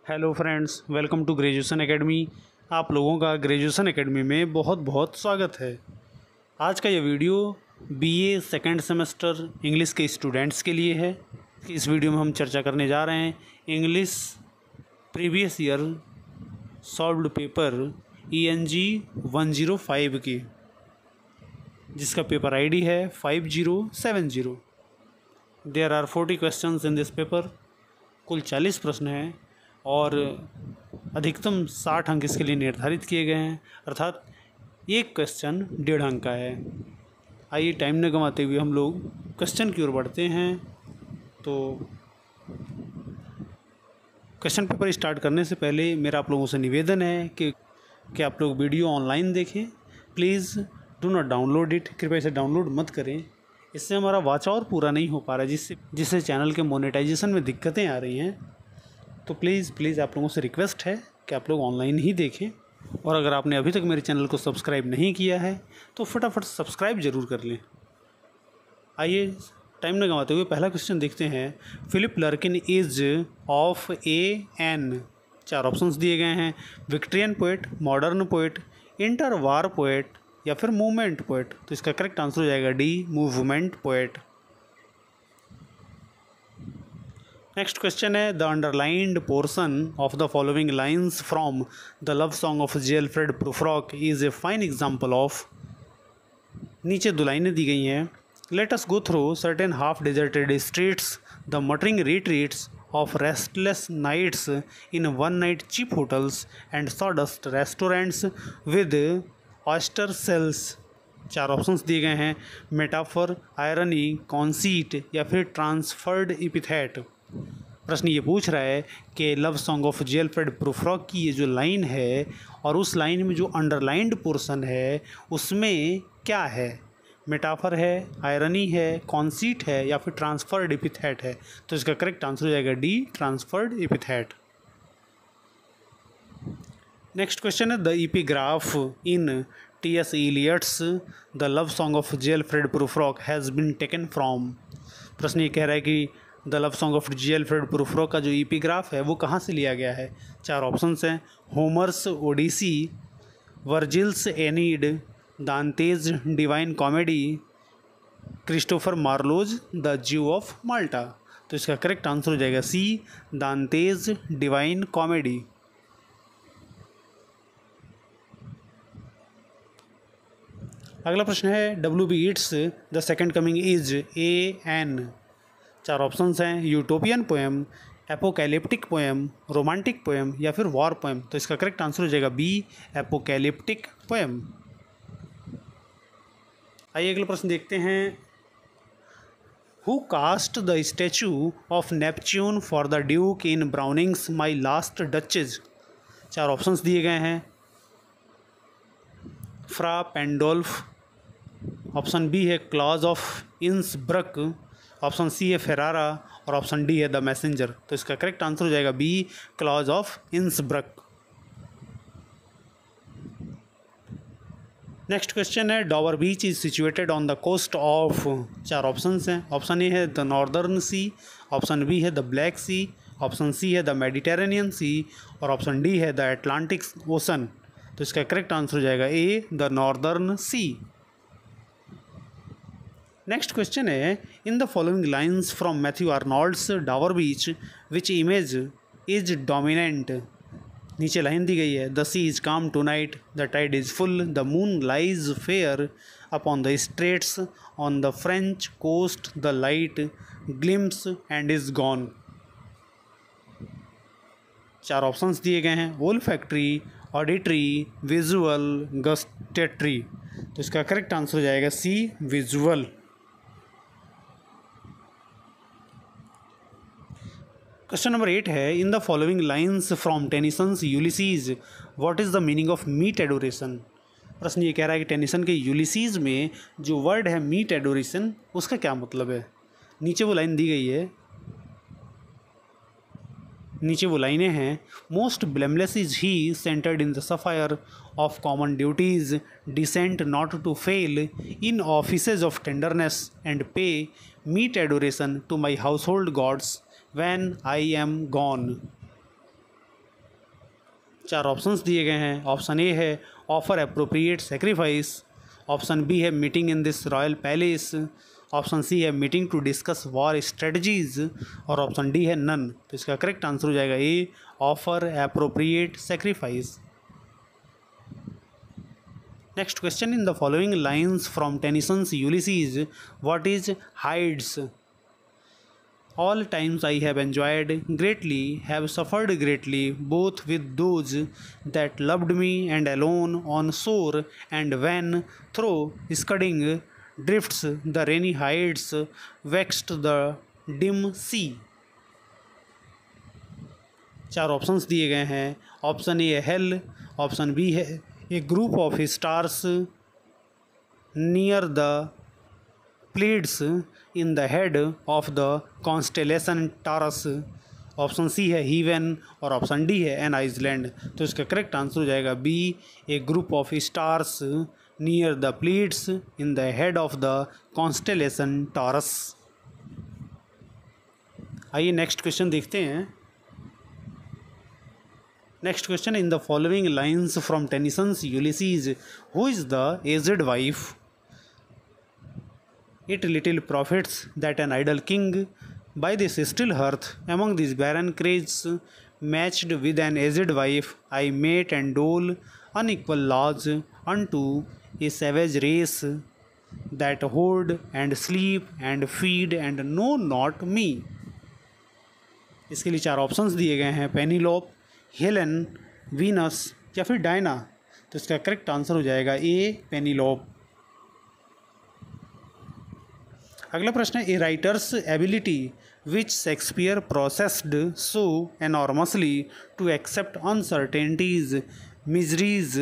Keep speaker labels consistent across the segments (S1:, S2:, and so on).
S1: Hello friends, welcome to graduation academy. आप लोगों का ग्रेजुएशन एकेडमी में बहुत बहुत स्वागत है। आज का ये video BA second semester English के स्टूडेंट्स के लिए है। इस वीडियो में हम चर्चा करने जा रहे हैं English previous year solved paper ENG 105 की, जिसका पेपर आईडी है 5070। There are 40 questions in this paper. कुल 40 प्रश्न हैं और अधिकतम 60 अंक इसके लिए निर्धारित किए गए हैं, अर्थात एक क्वेश्चन 1.5 अंक का है। आइए टाइम न गंवाते हुए हम लोग क्वेश्चन की ओर बढ़ते हैं। तो क्वेश्चन पेपर स्टार्ट करने से पहले मेरा आप लोगों से निवेदन है कि आप लोग वीडियो ऑनलाइन देखें। Please do not download it, कृपया इसे डाउनलोड मत करें। इससे हमारा वाच और पूरा नहीं हो पा रहा है, जिससे चैनल के मोनेटाइजेशन में दिक्कतें आ रही हैं। तो प्लीज़ आप लोगों से रिक्वेस्ट है कि आप लोग ऑनलाइन ही देखें। और अगर आपने अभी तक मेरे चैनल को सब्सक्राइब नहीं किया है तो फटाफट सब्सक्राइब ज़रूर कर लें। आइए टाइम न गंवाते हुए पहला क्वेश्चन देखते हैं। Philip Larkin is of an. 4 options दिए गए हैं। Victorian poet, modern poet, inter war poet या फिर मूवमेंट पोएट। तो इसका करेक्ट आंसर हो जाएगा D, movement poet. Next question है the underlined portion of the following lines from the love song of J Alfred Prufrock is a fine example of. नीचे 2 लाइनें दी गई हैं। Let us go through certain half deserted streets, the muttering retreats of restless nights in one-night cheap hotels and sawdust restaurants with oyster shells। 4 options दिए गए हैं। Metaphor, irony, कॉन्सीट या फिर ट्रांसफर्ड इपिथेट। प्रश्न ये पूछ रहा है कि love song of J Alfred Prufrock की ये जो लाइन है और उस लाइन में जो अंडरलाइंड पोर्शन है उसमें क्या है। मेटाफर है, आयरनी है, कॉन्सीट है या फिर ट्रांसफर्ड इपिथेट है। तो इसका करेक्ट आंसर हो जाएगा D, transferred epithet. Next question है the epigraph in T.S. Eliot's the love song of J Alfred Prufrock has been taken from. प्रश्न ये कह रहा है कि the love song of J Alfred Prufrock का जो एपिग्राफ है वो कहाँ से लिया गया है। 4 ऑप्शंस हैं। Homer's Odyssey, Virgil's Aeneid, Dante's Divine Comedy, Christopher Marlowe's the Jew of Malta. तो इसका करेक्ट आंसर हो जाएगा सी, दांतेज डिवाइन कॉमेडी। अगला प्रश्न है W.B. Yeats the second coming is an. 4 options हैं। Utopian poem, apocalyptic poem, romantic poem या फिर वॉर पोएम। तो इसका करेक्ट आंसर हो जाएगा बी, एपोकैलिप्टिक पोएम। आइए अगला प्रश्न देखते हैं। Who cast the statue of Neptune for the duke in Browning's my last duchess. 4 options दिए गए हैं। फ्रा पेंडोल्फ, ऑप्शन बी है Claus of Innsbruck, option C है फेरारा और ऑप्शन डी है द मैसेंजर। तो इसका करेक्ट आंसर हो जाएगा B, Claus of Innsbruck. Next question है Dover beach is situated on the coast of. 4 options हैं। ऑप्शन ए है the northern C, option B है the black sea, option C है the Mediterranean sea और option D है the Atlantic ocean. तो इसका correct answer हो जाएगा A, the northern sea. Next question है in the following lines from Matthew Arnold's Dover beach which image is dominant. नीचे line दी गई है the sea is calm tonight, the tide is full, the moon lies fair upon the straits, on the French coast the light gleams and is gone. 4 options दिए गए हैं। Olfactory, auditory, visual, gustatory. तो इसका correct answer हो जाएगा सी, visual. Question number 8 है in the following lines from Tennyson's Ulysses what is the meaning of meat adoration. प्रश्न ये कह रहा है कि टेनिसन के यूलिसीज में जो वर्ड है मीट एडोरेशन उसका क्या मतलब है। नीचे वो लाइन दी गई है, नीचे वो लाइनें हैं। Most blameless is he centred in the sphere of common duties, decent not to fail in offices of tenderness and pay meet adoration to my household gods when I am gone। चार options दिए गए हैं। Option A है offer appropriate sacrifice, option B है meeting in this royal palace, option C है meeting to discuss war strategies और option D है none. तो इसका करेक्ट आंसर हो जाएगा A offer appropriate sacrifice. Next question, in the following lines from Tennyson's Ulysses what is Hyades? All times I have enjoyed greatly, have suffered greatly, both with those that loved me and alone on shore, and when through scudding drifts the rainy heights vexed the dim sea। चार options दिए गए हैं। Option A है hello, option B है a group of stars near the Pleiades in the head of the constellation Taurus, option C है heaven और option D है an island. तो इसका करेक्ट आंसर हो जाएगा B a group of stars near the Pleiades in the head of the constellation Taurus. आइए next question देखते हैं। Next question, in the following lines from Tennyson's Ulysses who is the aged wife? It little profits that an idle king by this still hearth among these barren crags matched with an aged wife I mate and dole unequal laws unto a savage race that hoard and sleep and feed and know not me। इसके लिए चार options दिए गए हैं, पेनीलोप, Helen, Venus या फिर Diana. तो इसका करेक्ट आंसर हो जाएगा ए पेनीलोप। अगला प्रश्न है, a writer's ability which Shakespeare possessed so enormously to accept uncertainties miseries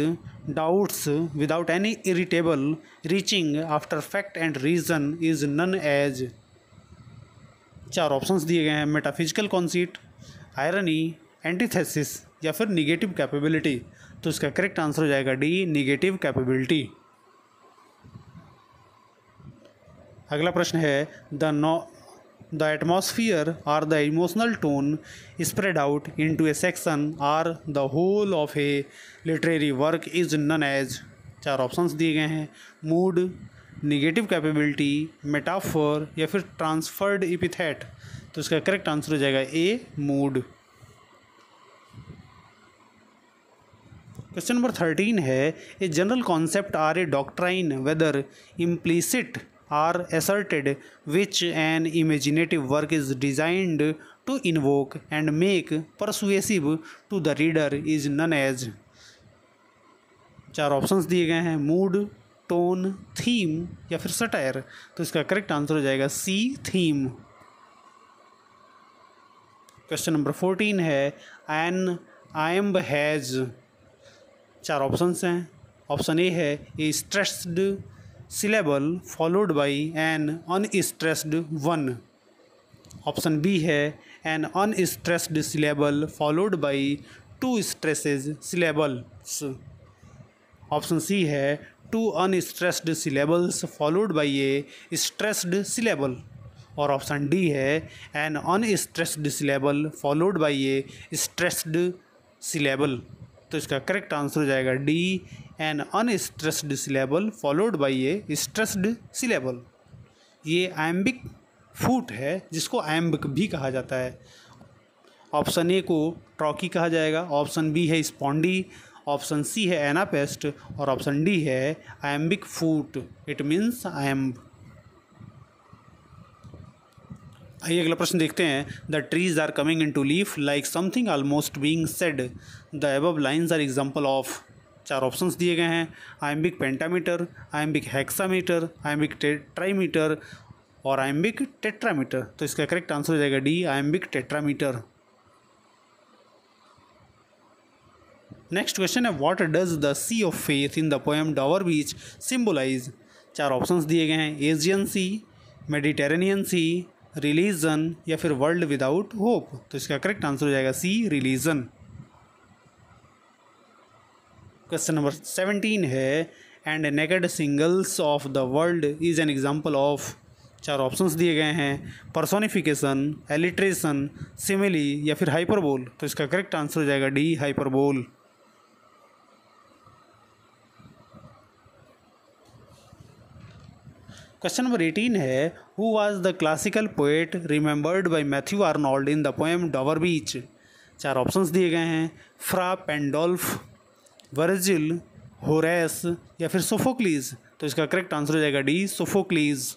S1: doubts without any irritable reaching after fact and reason is known as. चार ऑप्शंस दिए गए हैं, मेटाफिजिकल कॉन्सीट, आयरनी, एंटीथेसिस या फिर निगेटिव कैपेबिलिटी। तो इसका करेक्ट आंसर हो जाएगा डी निगेटिव कैपेबिलिटी। अगला प्रश्न है, the atmosphere or the emotional tone spread out into a section or the whole of a literary work is known as. चार ऑप्शंस दिए गए हैं, मूड, निगेटिव कैपेबिलिटी, मेटाफोर या फिर ट्रांसफर्ड एपिथेट। तो इसका करेक्ट आंसर हो जाएगा ए मूड। क्वेश्चन नंबर 13 है, a general concept or a doctrine whether implicit are asserted which an imaginative work is designed to invoke and make persuasive to the reader is known as। चार options दिए गए हैं, mood, tone, theme या फिर satire. तो इसका correct answer हो जाएगा सी थीम। क्वेश्चन नंबर 14 है, एन आयम्ब हैज। चार ऑप्शंस हैं। ऑप्शन ए है a stressed syllable followed by an unstressed one, option B है an unstressed syllable followed by two stresses syllables, option C है two unstressed syllables followed by a stressed syllable और option D है an unstressed syllable followed by a stressed syllable। तो इसका correct answer हो जाएगा D an unstressed syllable followed by a stressed syllable. ये iambic foot है जिसको iambic भी कहा जाता है। ऑप्शन ए को ट्रॉकी कहा जाएगा, ऑप्शन बी है स्पॉन्डी, ऑप्शन सी है एनापेस्ट और ऑप्शन डी है iambic foot, it means iamb. आइए अगला प्रश्न देखते हैं। The trees are coming into leaf like something almost being said, the above lines are example of. चार ऑप्शंस दिए गए हैं, iambic pentameter, iambic hexameter, iambic tetrameter और आयम्बिक टेट्रामीटर। तो इसका करेक्ट आंसर हो जाएगा D iambic tetrameter. Next question है, what does the sea of faith in the poem डॉवर beach symbolise. चार ऑप्शंस दिए गए हैं, एशियन सी, मेडिटेरेनियन सी, रिलीजन या फिर वर्ल्ड विदाउट होप। तो इसका करेक्ट आंसर हो जाएगा सी रिलीजन। क्वेश्चन नंबर 17 है, and naked singles of the world is an example of. चार ऑप्शंस दिए गए हैं, पर्सोनिफिकेशन, एलिट्रेशन, सिमिली या फिर हाइपरबोल। तो इसका करेक्ट आंसर हो जाएगा डी हाइपरबोल। क्वेश्चन नंबर 18 है who was the classical poet remembered bye Matthew Arnold in the poem डॉवर beach. 4 options दिए गए हैं, फ्रा पेंडोल्फ, वर्जिल, होरेस या फिर सोफोक्लीज। तो इसका करेक्ट आंसर हो जाएगा डी, सोफोक्लीज।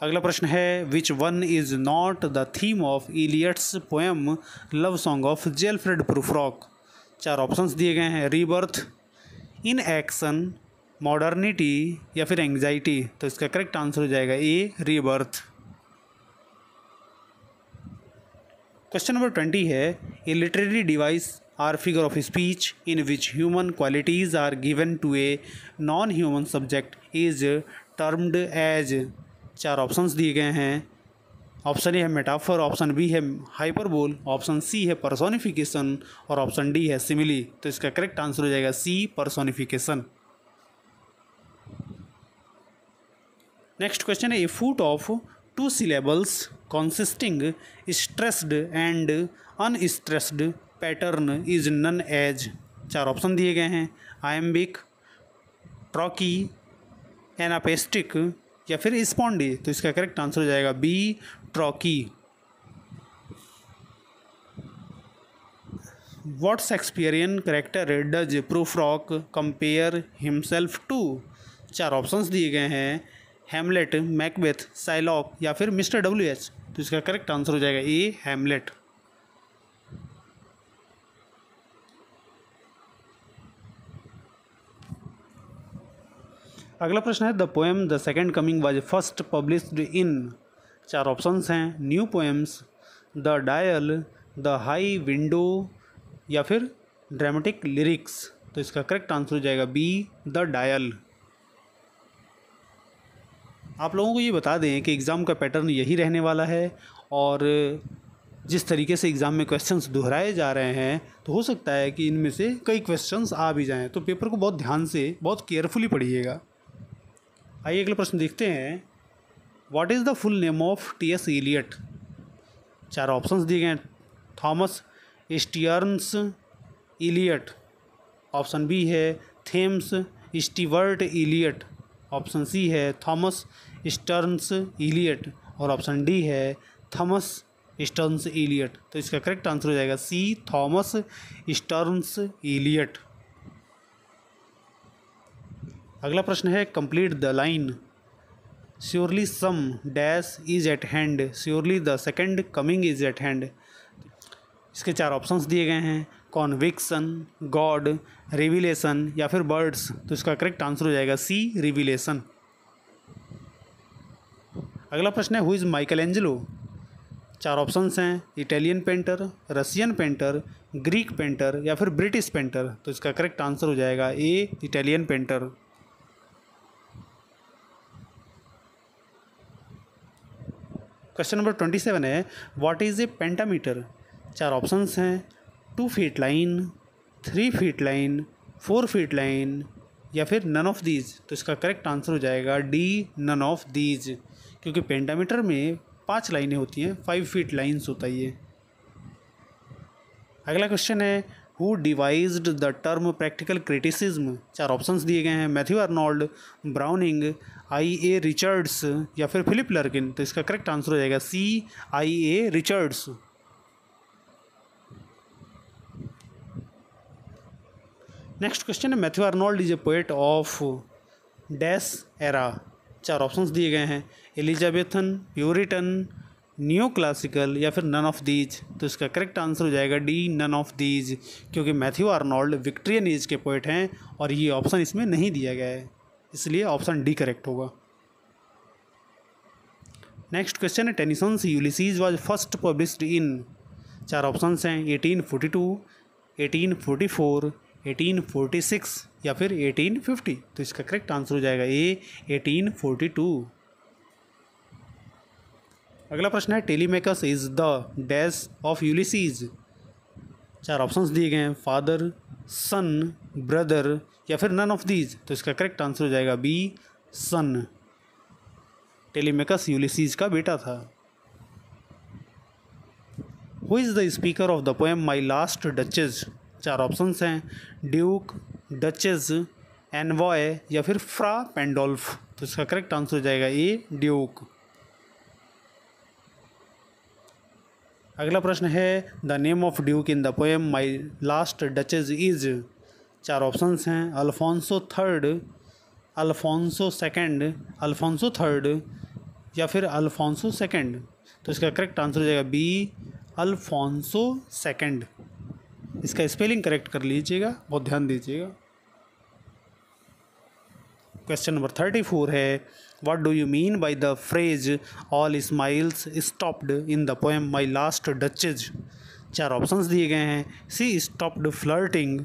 S1: अगला प्रश्न है which one is not the theme of Eliot's poem love song of J Alfred Prufrock. 4 options दिए गए हैं, रीबर्थ, इन एक्शन, मॉडर्निटी या फिर एंग्जाइटी। तो इसका करेक्ट आंसर हो जाएगा ए, रीबर्थ। क्वेश्चन नंबर 20 है a literary device or figure of speech in which human qualities are given to a non human subject is termed as. 4 options दिए गए हैं, ऑप्शन ए है मेटाफर, ऑप्शन बी है hyperbole, option C है personification और option D है simile. तो इसका करेक्ट आंसर हो जाएगा सी, पर्सोनिफिकेशन। नेक्स्ट क्वेश्चन है ए फूट of 2 syllables consisting stressed and unstressed pattern is known as। 4 option दिए गए हैं, आयम्बिक, ट्रॉकी, एनापेस्टिक या फिर स्पॉन्डी। तो इसका करेक्ट आंसर हो जाएगा B, trochee. What Shakespearean character does Prufrock compare himself to. 4 options दिए गए हैं, हैमलेट, मैकबेथ, साइलॉक या फिर मिस्टर WH। तो इसका करेक्ट आंसर हो जाएगा ए, हैमलेट। अगला प्रश्न है the poem the second coming was first published in. 4 options हैं, new poems, the dial, the high window या फिर ड्रामेटिक लिरिक्स। तो इसका करेक्ट आंसर हो जाएगा बी, द डायल। आप लोगों को ये बता दें कि एग्ज़ाम का पैटर्न यही रहने वाला है और जिस तरीके से एग्ज़ाम में क्वेश्चंस दोहराए जा रहे हैं तो हो सकता है कि इनमें से कई क्वेश्चंस आ भी जाएं, तो पेपर को बहुत ध्यान से, बहुत केयरफुली पढ़िएगा। आइए अगला प्रश्न देखते हैं, what is the full name of T.S. Eliot. 4 options दिए गए हैं, Thomas Stearns Eliot, option B है Thames Stewart Eliot, option C है थॉमस स्टर्न्स इलियट और ऑप्शन डी है थॉमस स्टर्न्स इलियट। तो इसका करेक्ट आंसर हो जाएगा सी, थॉमस स्टर्न्स इलियट। अगला प्रश्न है complete the line surely some dash is at hand, surely the second coming is at hand. इसके 4 ऑप्शंस दिए गए हैं, कॉन्विक्शन, गॉड, रिविलेशन या फिर बर्ड्स। तो इसका करेक्ट आंसर हो जाएगा सी, रिविलेशन। अगला प्रश्न है who is Michelangelo. 4 options हैं, Italian painter, Russian painter, Greek painter या फिर ब्रिटिश पेंटर। तो इसका करेक्ट आंसर हो जाएगा ए, इटालियन पेंटर। क्वेश्चन नंबर 27 है what is a pentameter. 4 options हैं, 2 feet line, 3 feet line, 4 feet line या फिर नन ऑफ दीज। तो इसका करेक्ट आंसर हो जाएगा डी, नन ऑफ दीज, क्योंकि पेंटामीटर में 5 लाइनें होती हैं, 5 फीट लाइन्स होता है ये। अगला क्वेश्चन है who devised the term practical criticism. 4 options दिए गए हैं, Matthew Arnold, browning, I.A. Richards या फिर फिलिप लर्किन। तो इसका करेक्ट आंसर हो जाएगा सी, I.A. रिचर्ड्स। नेक्स्ट क्वेश्चन है Matthew Arnold is a poet of dash era. 4 options दिए गए हैं, एलिजाबेथन, प्यूरिटन, न्यू क्लासिकल या फिर नन ऑफ दीज। तो इसका करेक्ट आंसर हो जाएगा डी, नन ऑफ दीज, क्योंकि मैथ्यू आर्नोल्ड विक्ट्रियन एज के पोएट हैं और ये ऑप्शन इसमें नहीं दिया गया है, इसलिए ऑप्शन डी करेक्ट होगा। नेक्स्ट क्वेश्चन है Tennyson's Ulysses was first published in. 4 options हैं, 1842, 1844, 1846 या फिर 1850। तो इसका करेक्ट आंसर हो जाएगा ए, 1842। अगला प्रश्न है Telemachus is the dash of Ulysses. 4 options दिए गए हैं, फादर, सन, ब्रदर या फिर नन ऑफ दीज। तो इसका करेक्ट आंसर हो जाएगा बी, सन। टेलीमेकस यूलिसीज का बेटा था। Who is the speaker of the poem my last duchess. 4 options हैं, ड्यूक, डचेज, एनवॉय या फिर फ्रा पेंडोल्फ। तो इसका करेक्ट आंसर हो जाएगा ए ड्यूक। अगला प्रश्न है the name of duke in the poem my last duchess is. 4 options हैं, Alfonso third, Alfonso second, Alfonso third या फिर अल्फोंसो सेकंड। तो इसका करेक्ट आंसर हो जाएगा बी अल्फोंसो सेकंड। इसका स्पेलिंग करेक्ट कर लीजिएगा, बहुत ध्यान दीजिएगा। क्वेश्चन नंबर 34 है what do you mean by the phrase all smiles stopped in the poem my last duchess. 4 options दिए गए हैं, she stopped flirting,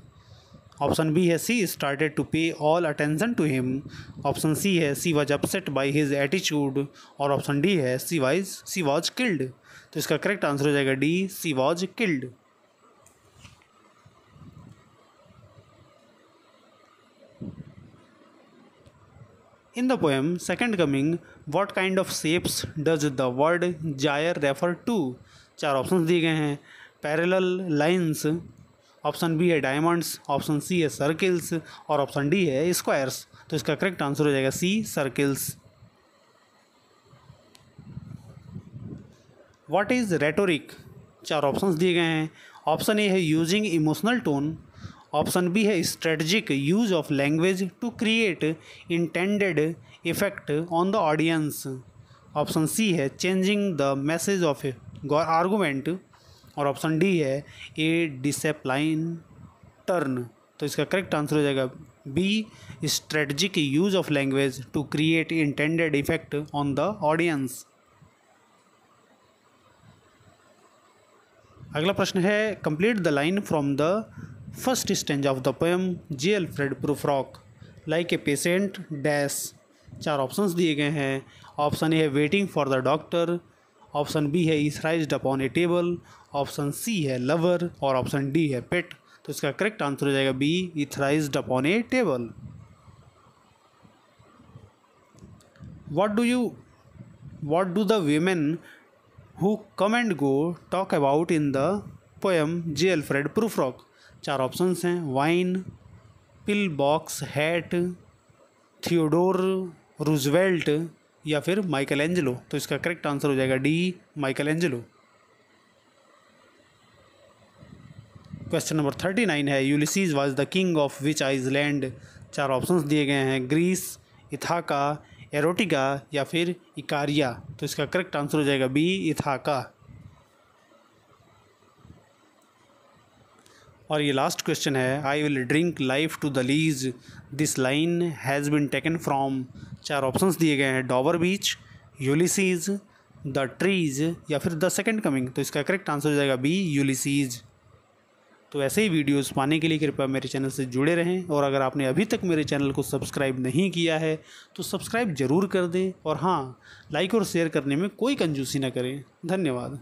S1: option B है she started to pay all attention to him, option C है she was upset by his attitude और option D है she was killed. तो इसका correct answer हो जाएगा D C was killed. In the poem Second Coming, what kind of shapes does the word gyre refer to? 4 options दिए गए हैं, parallel lines, option B है diamonds, option C है circles और ऑप्शन डी है squares. तो इसका correct answer हो जाएगा C circles. What is rhetoric? 4 options दिए गए हैं, ऑप्शन ए है using emotional tone, option B है strategic use of language to create intended effect on the audience, option C है changing the message of argument और option D है a डिसिप्लाइन turn. तो इसका करेक्ट आंसर हो जाएगा B strategic use of language to create intended effect on the audience. अगला प्रश्न है complete the line from the first stanza of the poem J Alfred Prufrock like a patient dash. 4 options दिए गए हैं, option A है waiting for the doctor, option B है etherised upon a table, option C है lover और option D है पेट। तो इसका करेक्ट आंसर हो जाएगा B etherised upon a table. what do the women who come and go talk about in the poem J Alfred Prufrock? 4 options हैं, wine, pill box, hat, Theodore Roosevelt या फिर Michael Angelo. तो इसका correct answer हो जाएगा D Michelangelo. Question number 39 है Ulysses was the king of which island? 4 options दिए गए हैं, ग्रीस, इथाका, एरोटिका या फिर इकारिया। तो इसका करेक्ट आंसर हो जाएगा बी इथाका। और ये लास्ट क्वेश्चन है I will drink life to the lees this line has been taken from. 4 options दिए गए हैं, Dover Beach, Ulysses, the trees या फिर द सेकंड कमिंग। तो इसका करेक्ट आंसर हो जाएगा बी यूलिसीज। तो ऐसे ही वीडियोस पाने के लिए कृपया मेरे चैनल से जुड़े रहें और अगर आपने अभी तक मेरे चैनल को सब्सक्राइब नहीं किया है तो सब्सक्राइब ज़रूर कर दें और हाँ, लाइक और शेयर करने में कोई कंजूसी ना करें। धन्यवाद।